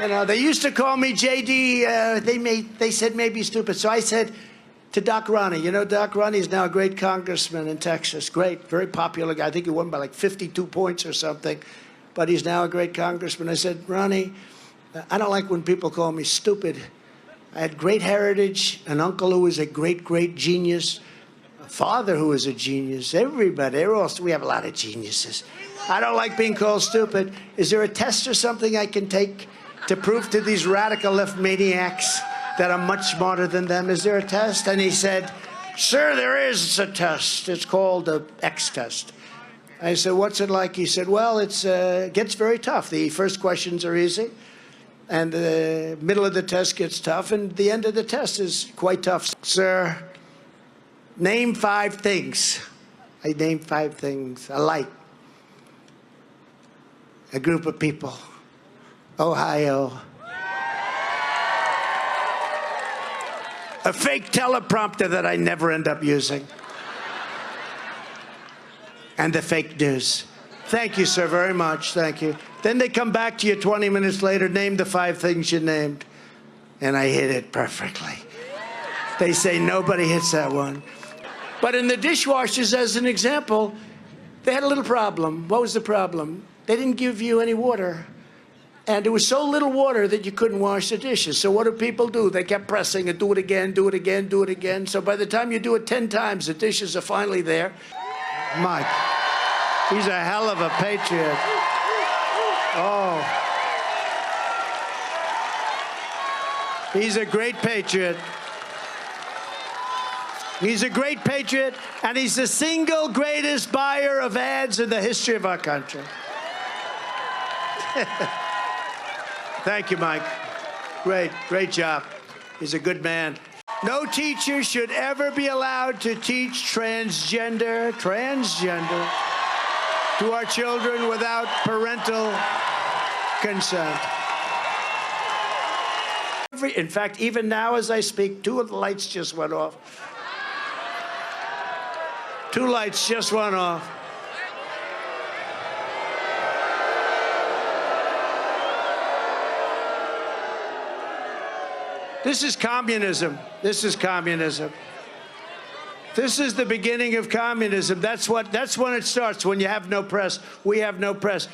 You know, they used to call me JD. They said maybe stupid. So I said to Doc Ronnie, you know, Doc Ronnie's now a great congressman in Texas. Great, very popular guy. I think he won by like 52 points or something. But he's now a great congressman. I said, Ronnie, I don't like when people call me stupid. I had great heritage, an uncle who was a great, great genius, a father who was a genius. Everybody, we have a lot of geniuses. I don't like being called stupid. Is there a test or something I can take to prove to these radical left maniacs that I'm much smarter than them? Is there a test? And he said, sir, there is a test. It's called the X test. I said, what's it like? He said, well, it gets very tough. The first questions are easy, and the middle of the test gets tough, and the end of the test is quite tough. Sir, name 5 things. I named 5 things. A light, a group of people, Ohio, a fake teleprompter that I never end up using, and the fake news. Thank you, sir, very much. Thank you. Then they come back to you 20 minutes later, name the 5 things you named. And I hit it perfectly. They say nobody hits that one. But in the dishwashers, as an example, they had a little problem. What was the problem? They didn't give you any water. And there was so little water that you couldn't wash the dishes. So what do people do? They kept pressing and do it again, do it again, do it again. So by the time you do it 10 times, the dishes are finally there. Mike, he's a hell of a patriot. Oh. He's a great patriot. He's a great patriot, and he's the single greatest buyer of ads in the history of our country. Thank you, Mike. Great job. He's a good man. No teacher should ever be allowed to teach transgender to our children without parental consent. In fact, even now as I speak, 2 of the lights just went off. 2 lights just went off. This is communism. This is communism. This is the beginning of communism. That's when it starts, when you have no press. We have no press.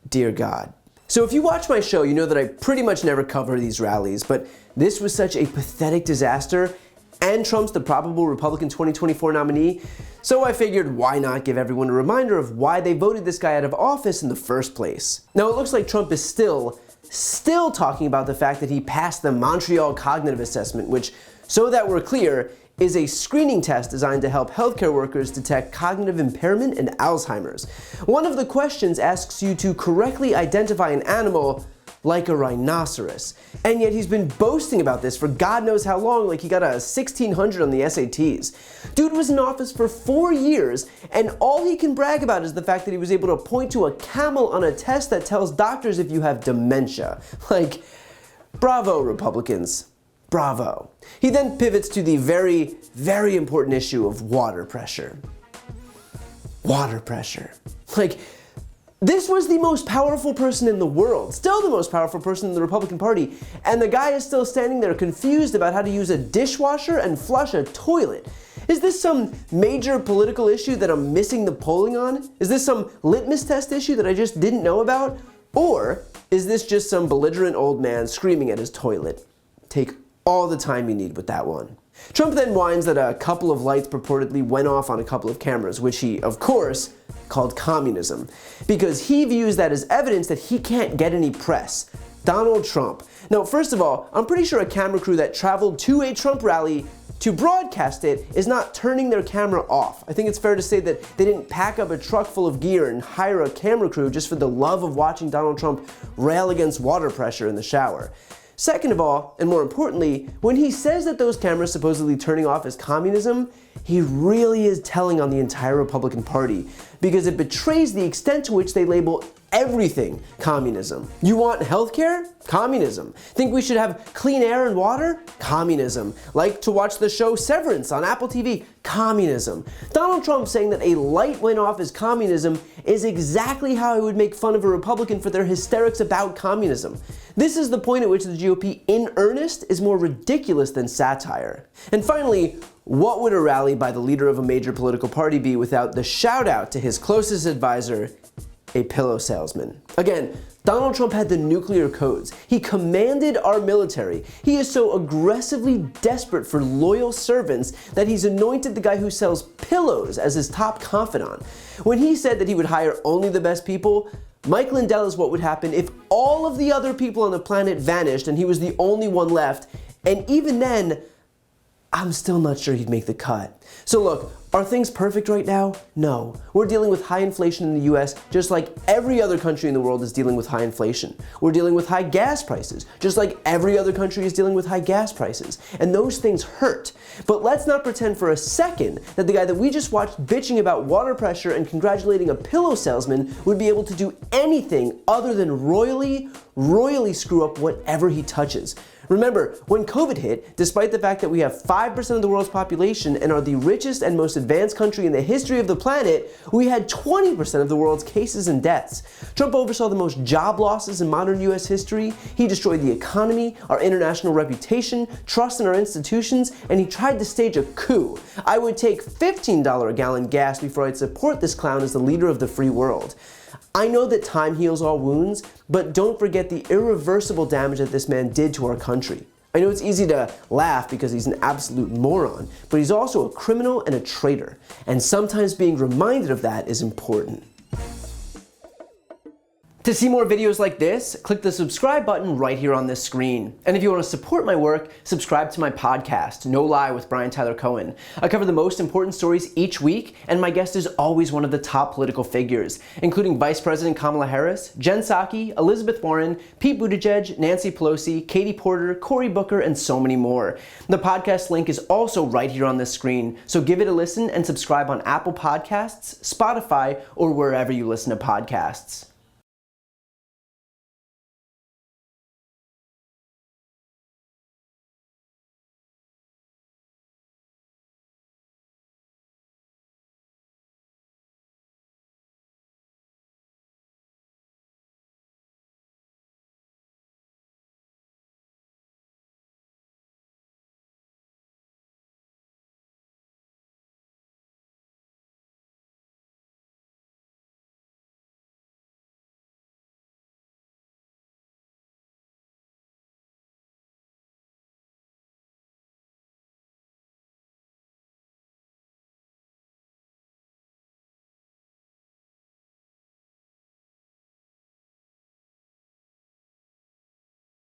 Dear God. So if you watch my show, you know that I pretty much never cover these rallies, but this was such a pathetic disaster, and Trump's the probable Republican 2024 nominee, so I figured why not give everyone a reminder of why they voted this guy out of office in the first place. Now it looks like Trump is still talking about the fact that he passed the Montreal Cognitive Assessment, which, so that we're clear, is a screening test designed to help healthcare workers detect cognitive impairment and Alzheimer's. One of the questions asks you to correctly identify an animal like a rhinoceros. And yet he's been boasting about this for God knows how long, like he got a 1600 on the SATs. Dude was in office for 4 years, and all he can brag about is the fact that he was able to point to a camel on a test that tells doctors if you have dementia. Like, bravo, Republicans. Bravo. He then pivots to the very, very important issue of water pressure. Water pressure. Like, this was the most powerful person in the world, still the most powerful person in the Republican Party, and the guy is still standing there confused about how to use a dishwasher and flush a toilet. Is this some major political issue that I'm missing the polling on? Is this some litmus test issue that I just didn't know about? Or is this just some belligerent old man screaming at his toilet? Take all the time you need with that one. Trump then whines that a couple of lights purportedly went off on a couple of cameras, which he, of course, called communism, because he views that as evidence that he can't get any press. Donald Trump. Now, first of all, I'm pretty sure a camera crew that traveled to a Trump rally to broadcast it is not turning their camera off. I think it's fair to say that they didn't pack up a truck full of gear and hire a camera crew just for the love of watching Donald Trump rail against water pressure in the shower. Second of all, and more importantly, when he says that those cameras supposedly turning off is communism, he really is telling on the entire Republican Party, because it betrays the extent to which they label everything? Communism. You want healthcare? Communism. Think we should have clean air and water? Communism. Like to watch the show Severance on Apple TV? Communism. Donald Trump saying that a light went off as communism is exactly how I would make fun of a Republican for their hysterics about communism. This is the point at which the GOP in earnest is more ridiculous than satire. And finally, what would a rally by the leader of a major political party be without the shout out to his closest advisor, a pillow salesman? Again, Donald Trump had the nuclear codes. He commanded our military. He is so aggressively desperate for loyal servants that he's anointed the guy who sells pillows as his top confidant. When he said that he would hire only the best people, Mike Lindell is what would happen if all of the other people on the planet vanished and he was the only one left. And even then, I'm still not sure he'd make the cut. So look, are things perfect right now? No. We're dealing with high inflation in the US just like every other country in the world is dealing with high inflation. We're dealing with high gas prices just like every other country is dealing with high gas prices. And those things hurt. But let's not pretend for a second that the guy that we just watched bitching about water pressure and congratulating a pillow salesman would be able to do anything other than royally screw up whatever he touches. Remember, when COVID hit, despite the fact that we have 5% of the world's population and are the richest and most advanced country in the history of the planet, we had 20% of the world's cases and deaths. Trump oversaw the most job losses in modern US history, he destroyed the economy, our international reputation, trust in our institutions, and he tried to stage a coup. I would take $15 a gallon gas before I'd support this clown as the leader of the free world. I know that time heals all wounds, but don't forget the irreversible damage that this man did to our country. I know it's easy to laugh because he's an absolute moron, but he's also a criminal and a traitor, and sometimes being reminded of that is important. To see more videos like this, click the subscribe button right here on this screen. And if you want to support my work, subscribe to my podcast, No Lie with Brian Tyler Cohen. I cover the most important stories each week, and my guest is always one of the top political figures, including Vice President Kamala Harris, Jen Psaki, Elizabeth Warren, Pete Buttigieg, Nancy Pelosi, Katie Porter, Cory Booker, and so many more. The podcast link is also right here on this screen, so give it a listen and subscribe on Apple Podcasts, Spotify, or wherever you listen to podcasts.